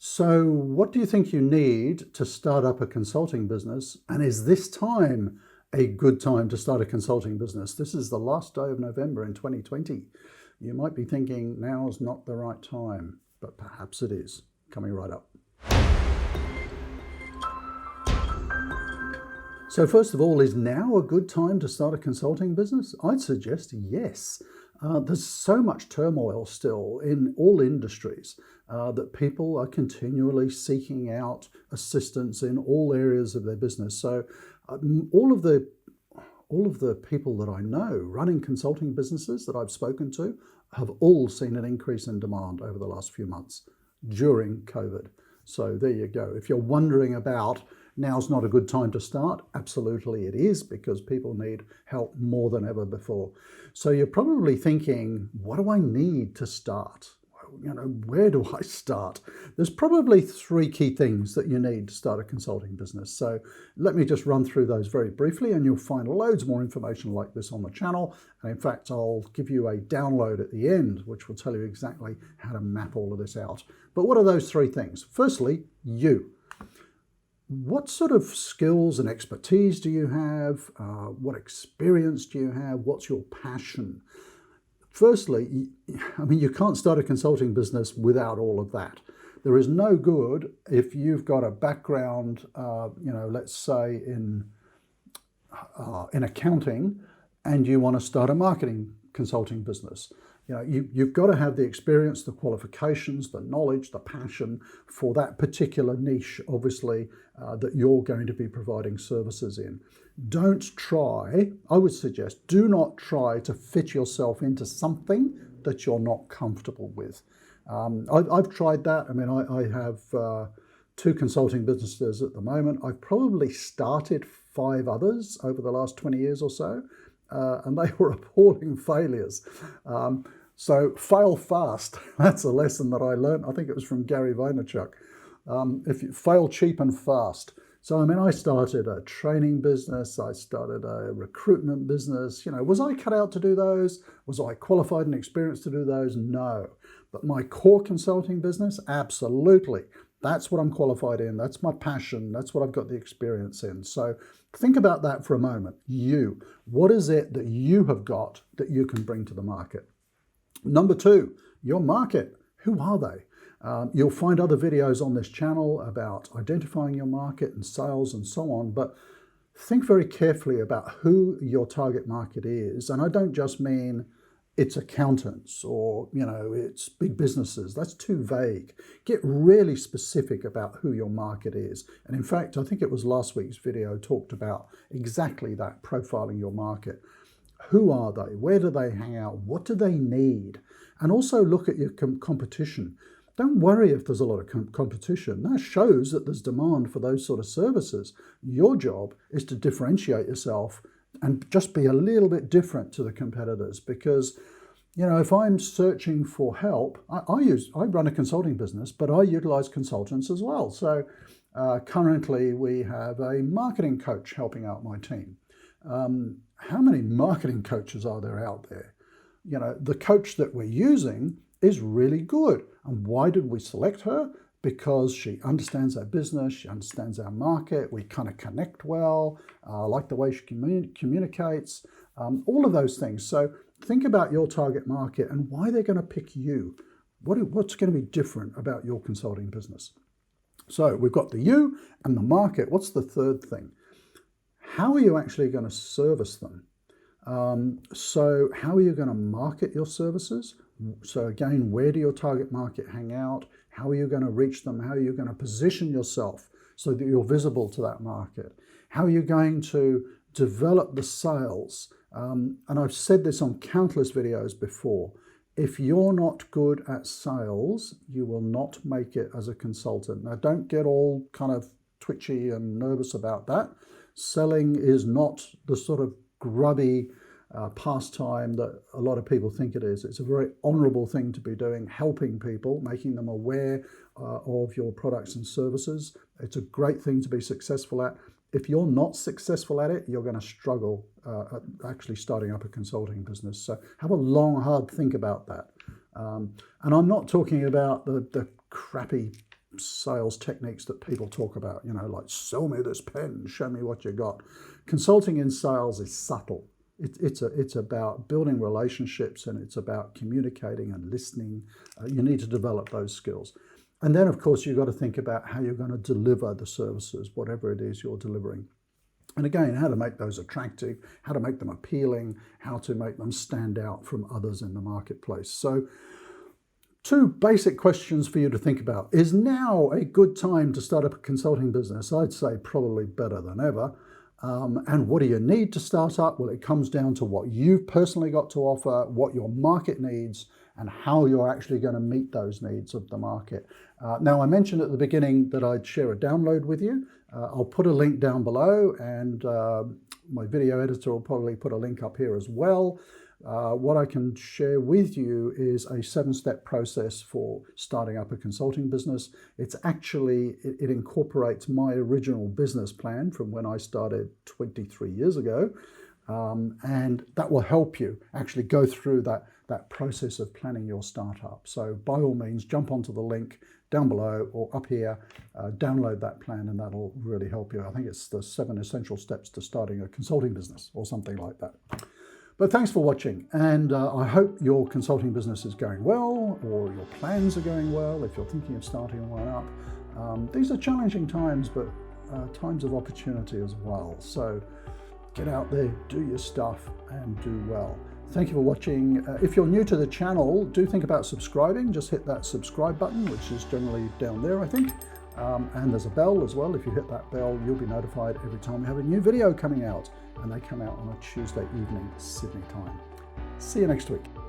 So, what do you think you need to start up a consulting business? And is this time a good time to start a consulting business? This is the last day of November in 2020. You might be thinking now is not the right time, but perhaps it is. Coming right up. So, first of all, is now a good time to start a consulting business? I'd suggest yes. There's so much turmoil still in all industries that people are continually seeking out assistance in all areas of their business. So all of the people that I know running consulting businesses that I've spoken to have all seen an increase in demand over the last few months during COVID. So there you go. If you're wondering about now's not a good time to start, absolutely it is, because people need help more than ever before. So you're probably thinking, what do I need to start? Where do I start? There's probably three key things that you need to start a consulting business. So let me just run through those very briefly, and you'll find loads more information like this on the channel. And in fact, I'll give you a download at the end, which will tell you exactly how to map all of this out. But what are those three things? Firstly, you. What sort of skills and expertise do you have? What experience do you have? What's your passion? Firstly, you can't start a consulting business without all of that. There is no good if you've got a background, let's say in accounting, and you want to start a marketing consulting business. You've got to have the experience, the qualifications, the knowledge, the passion for that particular niche, obviously, that you're going to be providing services in. I would suggest, do not try to fit yourself into something that you're not comfortable with. I've tried that. I have two consulting businesses at the moment. I've probably started 5 others over the last 20 years or so. And they were appalling failures. So fail fast. That's a lesson that I learned. I think it was from Gary Vaynerchuk. If you fail cheap and fast. So I started a training business. I started a recruitment business. Was I cut out to do those? Was I qualified and experienced to do those? No. But my core consulting business, absolutely. That's what I'm qualified in. That's my passion. That's what I've got the experience in. So think about that for a moment. What is it that you have got that you can bring to the market? Number 2, your market. Who are they? You'll find other videos on this channel about identifying your market and sales and so on, but think very carefully about who your target market is. And I don't just mean it's accountants or, it's big businesses. That's too vague. Get really specific about who your market is. And in fact, I think it was last week's video talked about exactly that, profiling your market. Who are they? Where do they hang out? What do they need? And also look at your competition. Don't worry if there's a lot of competition. That shows that there's demand for those sort of services. Your job is to differentiate yourself and just be a little bit different to the competitors, because if I'm searching for help, I run a consulting business, but I utilize consultants as well. So currently we have a marketing coach helping out my team. How many marketing coaches are there out there? The coach that we're using is really good. And why did we select her? Because she understands our business, she understands our market, we kind of connect well, like the way she communicates, all of those things. So think about your target market and why they're going to pick you. What's going to be different about your consulting business? So we've got the you and the market. What's the third thing? How are you actually going to service them? So how are you going to market your services? So again, where do your target market hang out? How are you going to reach them? How are you going to position yourself so that you're visible to that market? How are you going to develop the sales? And I've said this on countless videos before. If you're not good at sales, you will not make it as a consultant. Now, don't get all kind of twitchy and nervous about that. Selling is not the sort of grubby pastime that a lot of people think it is. It's a very honorable thing to be doing, helping people, making them aware of your products and services. It's a great thing to be successful at. If you're not successful at it, you're going to struggle at actually starting up a consulting business. So have a long, hard think about that. And I'm not talking about the crappy sales techniques that people talk about, like sell me this pen, show me what you got. Consulting in sales is subtle. It's about building relationships, and it's about communicating and listening. You need to develop those skills. And then, of course, you've got to think about how you're going to deliver the services, whatever it is you're delivering. And again, how to make those attractive, how to make them appealing, how to make them stand out from others in the marketplace. So 2 basic questions for you to think about. Is now a good time to start up a consulting business? I'd say probably better than ever. And what do you need to start up? Well, it comes down to what you've personally got to offer, what your market needs, and how you're actually going to meet those needs of the market. Now, I mentioned at the beginning that I'd share a download with you. I'll put a link down below, and my video editor will probably put a link up here as well. What I can share with you is a 7-step process for starting up a consulting business. It's actually, it incorporates my original business plan from when I started 23 years ago. And that will help you actually go through that process of planning your startup. So by all means, jump onto the link down below or up here, download that plan, and that'll really help you. I think it's the 7 essential steps to starting a consulting business or something like that. But thanks for watching, and I hope your consulting business is going well, or your plans are going well if you're thinking of starting one up. These are challenging times, but times of opportunity as well. So get out there, do your stuff, and do well. Thank you for watching. If you're new to the channel, do think about subscribing. Just hit that subscribe button, which is generally down there, I think. And there's a bell as well. If you hit that bell, you'll be notified every time we have a new video coming out. And they come out on a Tuesday evening, Sydney time. See you next week.